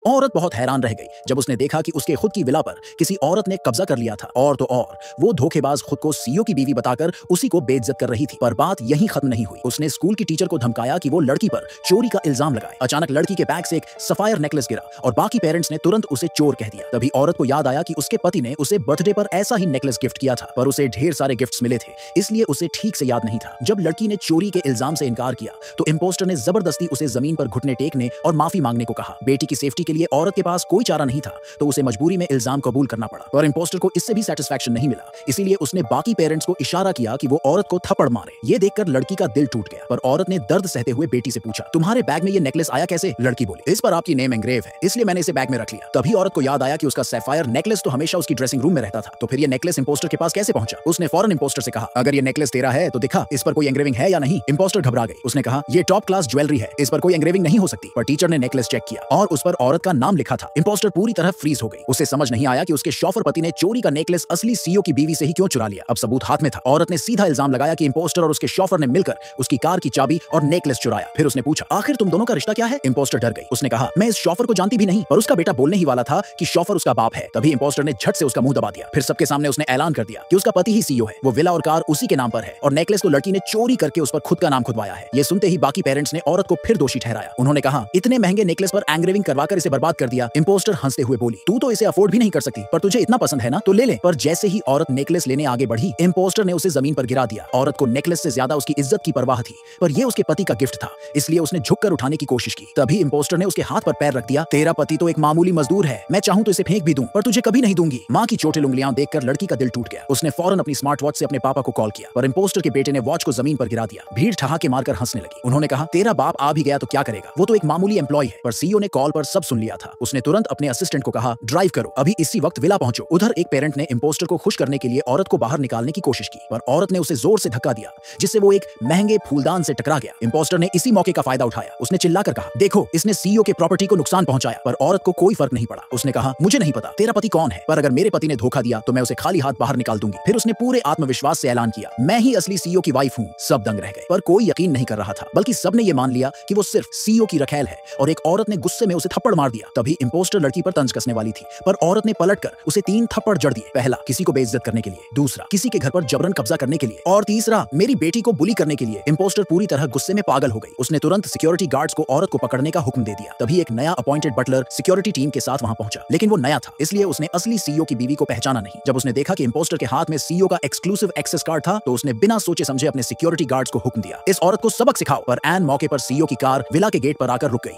औरत बहुत हैरान रह गई जब उसने देखा कि उसके खुद की विला पर किसी औरत ने कब्जा कर लिया था। और तो और वो धोखेबाज खुद को सीईओ की बीवी बताकर उसी को बेइज्जत कर रही थी। पर बात यहीं खत्म नहीं हुई। उसने स्कूल की टीचर को धमकाया कि वो लड़की पर चोरी का इल्जाम लगाए। अचानक लड़की के बैग से एक सफायर नेकलेस गिरा और बाकी पेरेंट्स ने तुरंत उसे चोर कह दिया। तभी औरत को याद आया कि उसके पति ने उसे बर्थडे पर ऐसा ही नेकलेस गिफ्ट किया था, पर उसे ढेर सारे गिफ्ट्स मिले थे, इसलिए उसे ठीक से याद नहीं था। जब लड़की ने चोरी के इल्जाम से इनकार किया तो इम्पोस्टर ने जबरदस्ती उसे जमीन पर घुटने टेकने और माफी मांगने को कहा। बेटी की सेफ्टी के लिए औरत के पास कोई चारा नहीं था तो उसे मजबूरी में इल्जाम कबूल करना पड़ा। और इम्पोस्टर को इससे भी सेटिस्फैक्शन नहीं मिला, इसीलिए उसने बाकी पेरेंट्स को इशारा किया कि वो औरत को थप्पड़ मारे। ये देखकर लड़की का दिल टूट गया, पर औरत ने दर्द सहते हुए बेटी से पूछा, तुम्हारे बैग में ये नेकलेस आया कैसे? लड़की बोली, इस पर आपकी नेम एंग्रेव है, इसलिए मैंने इसे बैग में रख लिया। तभी औरत को याद आया कि उसका सैफायर नेकलेस तो हमेशा उसकी ड्रेसिंग रूम में रहता था, तो फिर ये नेकलेस इम्पोस्टर के पास कैसे पहुंचा? उसने फौरन इम्पोस्टर से कहा, अगर ये नेकलेस तेरा है तो दिखा, इस पर कोई एंग्रेविंग है या नहीं? इम्पोस्टर घबरा गई। उसने कहा, ये टॉप क्लास ज्वेलरी है, इस पर कोई एंग्रेविंग नहीं हो सकती। पर टीचर ने नेकलेस चेक किया और उस पर औरत का नाम लिखा था। इम्पोस्टर पूरी तरह फ्रीज हो गई। उसे समझ नहीं आया कि उसके शॉफर पति ने चोरी का नेकलेस असली सीईओ की बीवी से ही क्यों चुरा लिया। अब सबूत हाथ में था। औरत ने सीधा इल्जाम लगाया कि इम्पोस्टर और उसके शॉफर ने मिलकर उसकी कार की चाबी और नेकलेस चुराया। फिर उसने पूछा, आखिर तुम दोनों का रिश्ता क्या है? इम्पोस्टर डर गई। उसने कहा, मैं इस शॉफर को जानती भी नहीं, पर उसका बेटा बोलने ही वाला था कि शॉफर उसका बाप है। तभी इम्पोस्टर ने झट से उसका मुंह दबा दिया। फिर सबके सामने उसने ऐलान कर दिया कि उसका पति ही सीईओ है, वो विला और कार उसी के नाम पर है और नेकलेस को लड़की ने चोरी करके उस पर खुद का नाम खुदवाया है। ये सुनते ही बाकी पेरेंट्स ने औरत को फिर दोषी ठहराया। उन्होंने कहा, इतने महंगे नेकलेस पर एंग्रेविंग करवाकर इसे बर्बाद कर दिया। इम्पोस्टर हंसते हुए बोली, तू तो इसे अफोर्ड भी नहीं कर सकती, पर तुझे इतना पसंद है ना तो ले ले। पर जैसे ही औरत नेकलेस लेने आगे बढ़ी, इम्पोस्टर ने उसे जमीन पर गिरा दिया। औरत को नेकलेस से ज्यादा उसकी इज्जत की परवाह थी, पर यह उसके पति का गिफ्ट था, इसलिए उसने झुककर उठाने की कोशिश की। तभी इम्पोस्टर ने उसके हाथ पर पैर रख दिया। तेरा पति तो एक मामूली मजदूर है, मैं चाहूं तो इसे फेंक भी दूं, पर तुझे कभी नहीं दूंगी। मां की चोटिल उंगलियां देखकर लड़की का दिल टूट गया। उसने फौरन अपनी स्मार्ट वॉच से अपने पापा को कॉल किया, पर इम्पोस्टर के बेटे ने वॉच को जमीन पर गिरा दिया। भीड़ ठहाके मारकर हंसने लगी। उन्होंने कहा, तेरा बाप आ भी गया तो क्या करेगा, वो तो एक मामूली एम्प्लॉय है। पर सीईओ ने कॉल पर सब सुन लिया था। उसने तुरंत अपने असिस्टेंट को कहा, ड्राइव करो, अभी इसी वक्त विला पहुंचो। उधर एक पेरेंट ने इम्पोस्टर को खुश करने के लिए औरत को बाहर निकालने की कोशिश की, पर औरत ने उसे जोर से धक्का दिया, जिससे वो एक महंगे फूलदान से टकरा गया। इम्पोस्टर ने इसी मौके का फायदा उठाया। उसने चिल्लाकर कहा, देखो, इसने सीईओ के प्रॉपर्टी को नुकसान पहुंचाया। पर औरत को कोई फर्क नहीं पड़ा। उसने कहा, मुझे नहीं पता तेरा पति कौन है, पर अगर मेरे पति ने धोखा दिया तो मैं उसे खाली हाथ बाहर निकाल दूंगी। फिर उसने पूरे आत्मविश्वास से ऐलान किया, मैं ही असली सीईओ की वाइफ हूं। सब दंग रह गए, पर कोई यकीन नहीं कर रहा था, बल्कि सबने ये मान लिया कि वो सिर्फ सीईओ की रखेल है। और एक औरत ने गुस्से में उसे थप्पड़ मार दिया। तभी इम्पोस्टर लड़की पर तंज कसने वाली थी, पर औरत ने पलटकर उसे 3 थप्पड़ जड़ दिए। पहला, किसी को बेइज्जत करने के लिए, दूसरा, किसी के घर पर जबरन कब्जा करने के लिए, और तीसरा, मेरी बेटी को बुली करने के लिए। इम्पोस्टर पूरी तरह गुस्से में पागल हो गई। उसने तुरंत सिक्योरिटी गार्ड्स को औरत को पकड़ने का हुक्म दे दिया। तभी एक नया अपॉइंटेड बटलर सिक्योरिटी टीम के साथ वहां पहुंचा, लेकिन वो नया था, इसलिए उसने असली सीईओ की बीवी को पहचाना नहीं। जब उसने देखा कि इम्पोस्टर के हाथ में सीईओ का एक्सक्लूसिव एक्सेस कार्ड था, तो उसने बिना सोचे समझे अपने सिक्योरिटी गार्ड्स को हुक्म दिया, इस औरत को सबक सिखाओ। पर ऐन मौके पर सीईओ की कार विला के गेट पर आकर रुक गई।